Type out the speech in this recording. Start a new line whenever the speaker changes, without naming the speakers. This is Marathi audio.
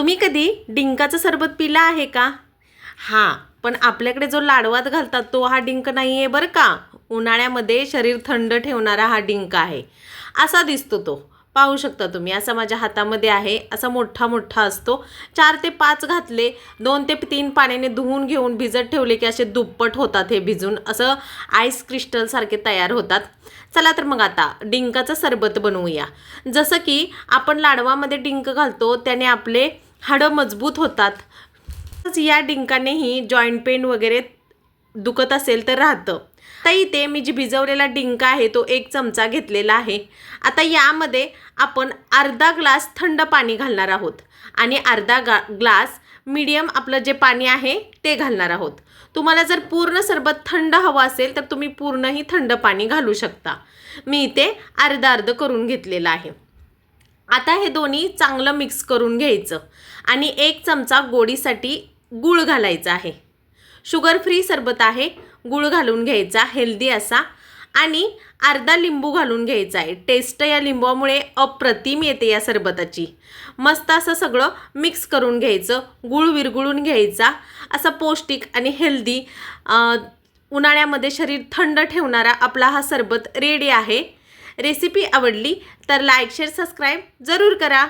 तुम्ही कधी डिंकाचं सरबत पिला आहे का? हां, पण आपल्याकडे जो लाडवात घालतात तो हा डिंक नाही आहे बरं का. उन्हाळ्यामध्ये शरीर थंड ठेवणारा हा डिंक आहे. असा दिसतो तो. पाहू शकता तुम्ही. असा माझ्या हातामध्ये आहे. असा मोठा मोठा असतो. 4 ते 5 घातले, 2 ते 3 पाण्याने धुवून घेऊन भिजत ठेवले की असे दुप्पट होतात हे भिजून. असं आईस क्रिस्टलसारखे तयार होतात. चला तर मग आता डिंकाचं सरबत बनवूया. जसं की आपण लाडवामध्ये डिंक घालतो त्याने आपले हाडं मजबूत होतात. या डिंकानेही जॉईंट पेन वगैरे दुखत असेल तर राहतं. आता इथे मी जी भिजवलेला डिंक आहे तो 1 चमचा घेतलेला आहे. आता यामध्ये आपण अर्धा ग्लास थंड पाणी घालणार आहोत आणि अर्धा ग्लास मीडियम आपलं जे पाणी आहे ते घालणार आहोत. तुम्हाला जर पूर्ण सरबत थंड हवं असेल तर तुम्ही पूर्णही थंड पाणी घालू शकता. मी इथे अर्ध अर्ध करून घेतलेलं आहे. आता हे दोन्ही चांगलं मिक्स करून घ्यायचं आणि 1 चमचा गोडीसाठी गूळ घालायचा आहे. शुगर फ्री सरबत आहे. गूळ घालून घ्यायचा हेल्दी असा आणि अर्धा लिंबू घालून घ्यायचा आहे. टेस्ट या लिंबामुळे अप्रतिम येते या सरबताची. मस्त असं सगळं मिक्स करून घ्यायचं. गूळ विरघळून घ्यायचा. असा पौष्टिक आणि हेल्दी उन्हाळ्यामध्ये शरीर थंड ठेवणारा आपला हा सरबत रेडी आहे. रेसिपी आवडली तर लाईक शेअर सबस्क्राईब जरूर करा.